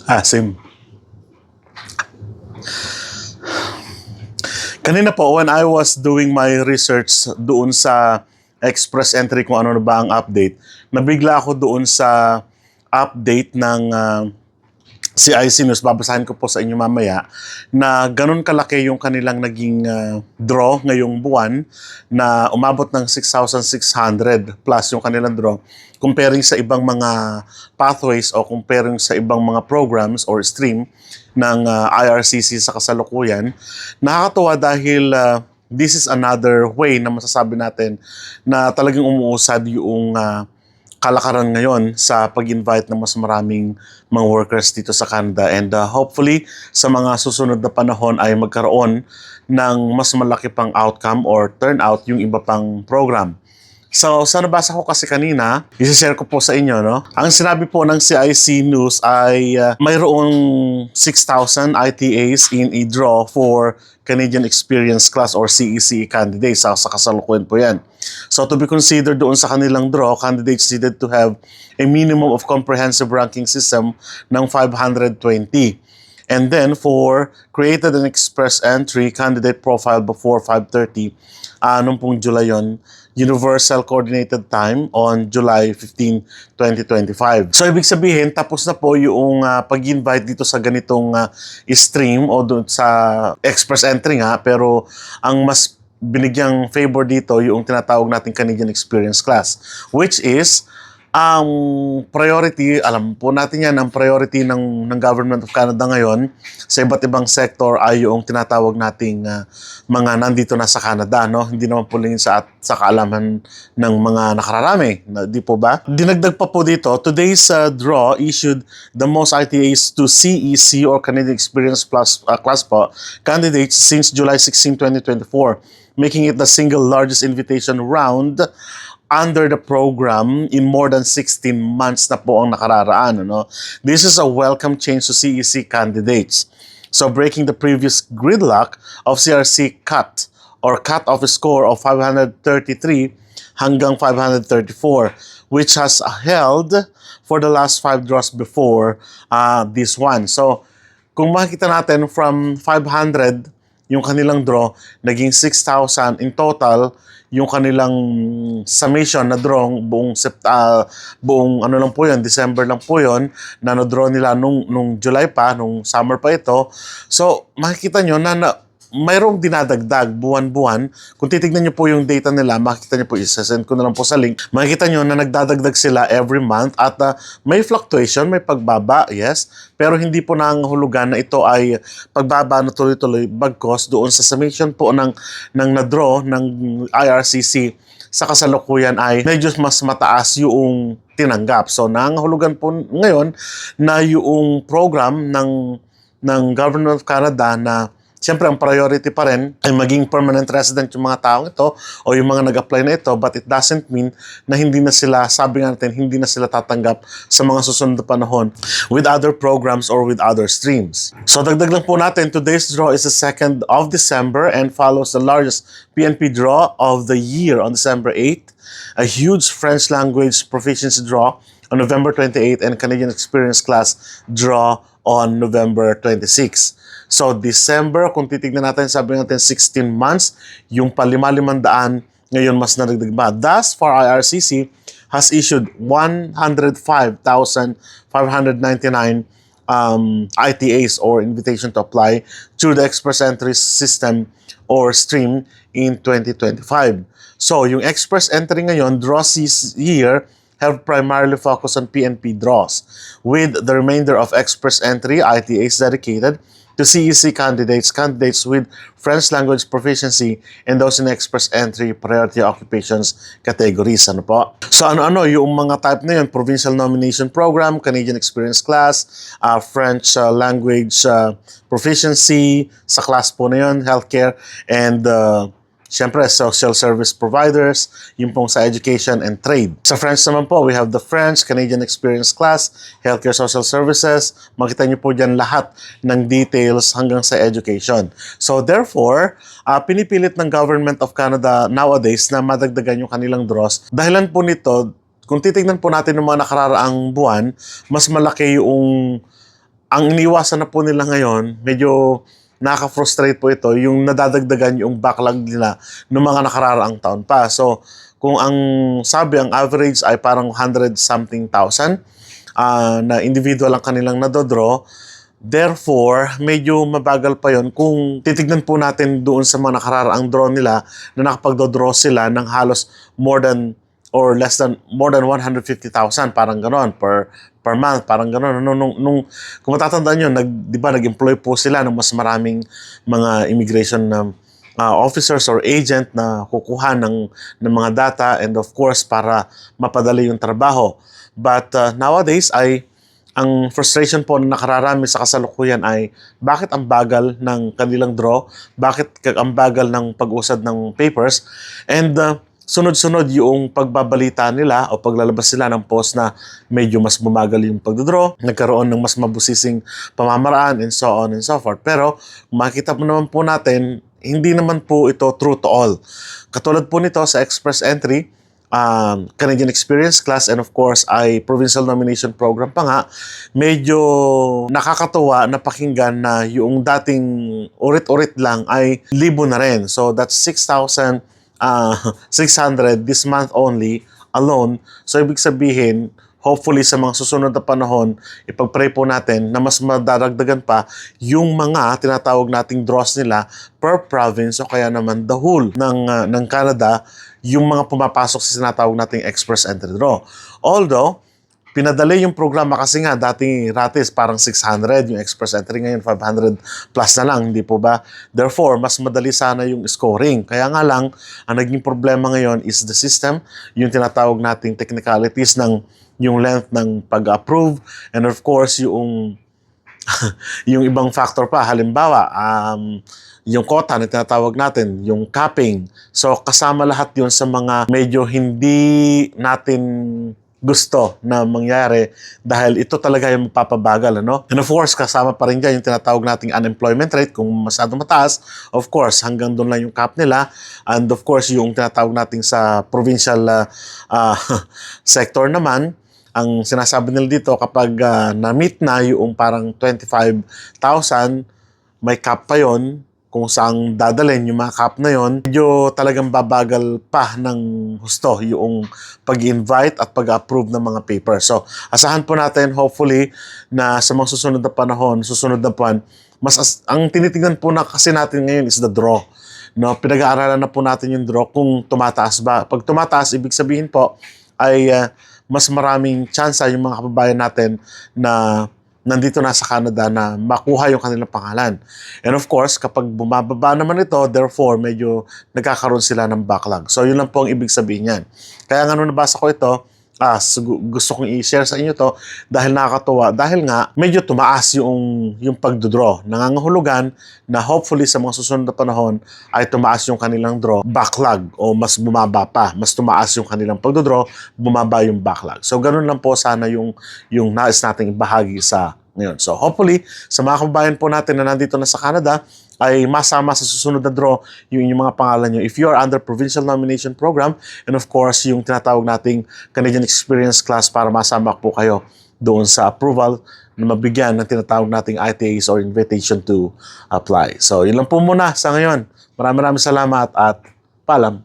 Asim. Kanina po, when I was doing my research doon sa express entry kung ano na ba ang update, nabigla ako doon sa update ng CIC News. Babasahin ko po sa inyo mamaya na ganun kalaki yung kanilang naging draw ngayong buwan na umabot ng 6,600 plus yung kanilang draw comparing sa ibang mga pathways o comparing sa ibang mga programs or stream ng IRCC sa kasalukuyan. Nakakatuwa dahil this is another way na masasabi natin na talagang umuusad yung kalakaran ngayon sa pag-invite ng mas maraming mga workers dito sa Canada, and hopefully sa mga susunod na panahon ay magkaroon ng mas malaki pang outcome or turnout yung iba pang program. So, sa nabasa ko kasi kanina, isi-share ko po sa inyo, no? Ang sinabi po ng CIC News ay mayroong 6,000 ITAs in a draw for Canadian Experience Class or CEC candidates. Sa kasalukuyan po yan. So, to be considered doon sa kanilang draw, candidates needed to have a minimum of comprehensive ranking system ng 520. And then, for created and express entry candidate profile before 5:30, nung pong July yon, Universal Coordinated Time on July 15, 2025. So, ibig sabihin, tapos na po yung pag-invite dito sa ganitong stream o doon sa express entry nga, pero ang mas binigyang favor dito yung tinatawag nating Canadian Experience Class, which is ang priority, alam po natin yan, ang priority ng Government of Canada ngayon sa iba't ibang sector ay yung tinatawag nating mga nandito na sa Canada, no? Hindi naman po lang sa kaalaman ng mga nakararami, di po ba? Dinagdag pa po dito, today's draw issued the most ITAs to CEC or Canadian Experience Plus class po candidates since July 16, 2024, making it the single largest invitation round under the program in more than 16 months na po ang nakararaan. No? This is a welcome change to CEC candidates. So breaking the previous gridlock of CRC cut-off score of 533 hanggang 534, which has held for the last 5 draws before this one. So kung makikita natin from 500, yung kanilang draw, naging 6,000 in total, yung kanilang summation na draw buong ano lang po yun, December lang po yun, na na-draw nila nung July pa, nung summer pa ito. So, makikita nyo na mayroong dinadagdag buwan-buwan. Kung titignan nyo po yung data nila, makikita nyo po, isa-send ko na lang po sa link, makikita nyo na nagdadagdag sila every month at may fluctuation, may pagbaba, yes, pero hindi po nangahulugan na ito ay pagbaba na tuloy-tuloy bagkos doon sa summation po ng na-draw ng IRCC sa kasalukuyan ay medyo mas mataas yung tinanggap. So, nangahulugan po ngayon na yung program ng Government of Canada na siyempre, ang priority pa rin ay maging permanent resident yung mga taong ito o yung mga nag-apply na ito, but it doesn't mean na hindi na sila, sabi nga natin, hindi na sila tatanggap sa mga susunod na panahon with other programs or with other streams. So, dagdag lang po natin, today's draw is the 2nd of December and follows the largest PNP draw of the year on December 8th, a huge French language proficiency draw on November 28 and Canadian Experience Class draw on November 26. So, December, kung titignan natin, sabi natin 16 months, yung pa-5,500 ngayon mas nadagdag ba. Thus, for IRCC has issued 105,599 ITAs or invitation to apply through the express entry system or stream in 2025. So, yung express entry ngayon, draws this year have primarily focused on PNP draws, with the remainder of express entry ITAs dedicated to CEC candidates with French language proficiency and those in express entry priority occupations categories. Ano po? So ano-ano, yung mga type na yun, Provincial Nomination Program, Canadian Experience Class, French language proficiency, sa class po na yun, healthcare, and siyempre, social service providers, yung pong sa education and trade. Sa French naman po, we have the French, Canadian Experience Class, Healthcare Social Services. Makita niyo po dyan lahat ng details hanggang sa education. So therefore, pinipilit ng Government of Canada nowadays na madagdagan yung kanilang draws. Dahilan po nito, kung titignan po natin ng mga nakararaang buwan, mas malaki yung ang iniwasan na po nila ngayon, medyo nakaka-frustrate po ito, yung nadadagdagan yung backlog nila ng mga nakararaang taon pa. So, kung ang sabi, ang average ay parang 100 something thousand na individual ang kanilang nadodraw, therefore, medyo mabagal pa yon kung titignan po natin doon sa mga nakararaang draw nila na nakapagdodraw sila ng halos more than or less than more than 150,000 parang gano'n per month, parang gano'n. Kung matatandaan nyo, di ba, nag-employ po sila ng mas maraming mga immigration officers or agent na kukuha ng mga data and of course para mapadali yung trabaho. But nowadays ay ang frustration po na nakararami sa kasalukuyan ay bakit ang bagal ng kanilang draw, bakit ang bagal ng pag-usad ng papers, and sunod-sunod yung pagbabalita nila o paglalabas sila ng post na medyo mas bumagal yung pagdodraw, nagkaroon ng mas mabusising pamamaraan and so on and so forth. Pero makita po naman po natin, hindi naman po ito true to all. Katulad po nito sa Express Entry, Canadian Experience Class and of course ay Provincial Nomination Program pa nga, medyo nakakatuwa na pakinggan na yung dating urit-urit lang ay libo na rin. So that's 6,600 this month only alone. So ibig sabihin, hopefully sa mga susunod na panahon, ipag-pray po natin na mas madaragdagan pa yung mga tinatawag nating draws nila per province o kaya naman the whole ng Canada, yung mga pumapasok sa sinatawag nating express entry draw. Although, pinadali yung programa kasi nga dating rates parang 600 yung express entry, ngayon 500 plus na lang, hindi po ba? Therefore, mas madali sana yung scoring. Kaya nga lang, ang naging problema ngayon is the system, yung tinatawag nating technicalities ng yung length ng pag-approve and of course yung yung ibang factor pa, halimbawa yung quota na tinatawag natin, yung capping. So kasama lahat yun sa mga medyo hindi natin gusto na mangyari dahil ito talaga yung magpapabagal, ano? And of course, kasama pa rin dyan yung tinatawag nating unemployment rate. Kung masyadong mataas, of course, hanggang doon lang yung cap nila. And of course, yung tinatawag nating sa provincial sector naman, ang sinasabi nila dito kapag na-meet na yung parang 25,000, may cap pa yon kung saan dadalhin yung mga cap na yon, medyo talagang babagal pa ng husto yung pag-invite at pag-approve ng mga papers. So, asahan po natin hopefully na sa mga susunod na panahon, susunod na buwan, ang tinitingnan po na kasi natin ngayon is the draw. No, pinag-aaralan na po natin yung draw kung tumataas ba. Pag tumataas, ibig sabihin po ay mas maraming tsansa yung mga kababayan natin na nandito na sa Canada na makuha yung kanilang pangalan. And of course, kapag bumababa naman ito, therefore, medyo nagkakaroon sila ng backlog. So, yun lang po ang ibig sabihin yan. Kaya nga nung nabasa ko ito, gusto kong i-share sa inyo to dahil nakakatuwa. Dahil nga, medyo tumaas yung pagdodraw. Nangangahulugan na hopefully sa mga susunod na panahon ay tumaas yung kanilang draw backlog o mas bumaba pa. Mas tumaas yung kanilang pagdodraw, bumaba yung backlog. So, ganun lang po sana yung nais nating bahagi sa ngayon. So, hopefully, sa mga kababayan po natin na nandito na sa Canada, ay masama sa susunod na draw yung inyong mga pangalan nyo. If you are under provincial nomination program, and of course, yung tinatawag nating Canadian Experience Class para masama po kayo doon sa approval na mabigyan ng tinatawag nating ITAs or invitation to apply. So, yun lang po muna sa ngayon. Maraming salamat at paalam.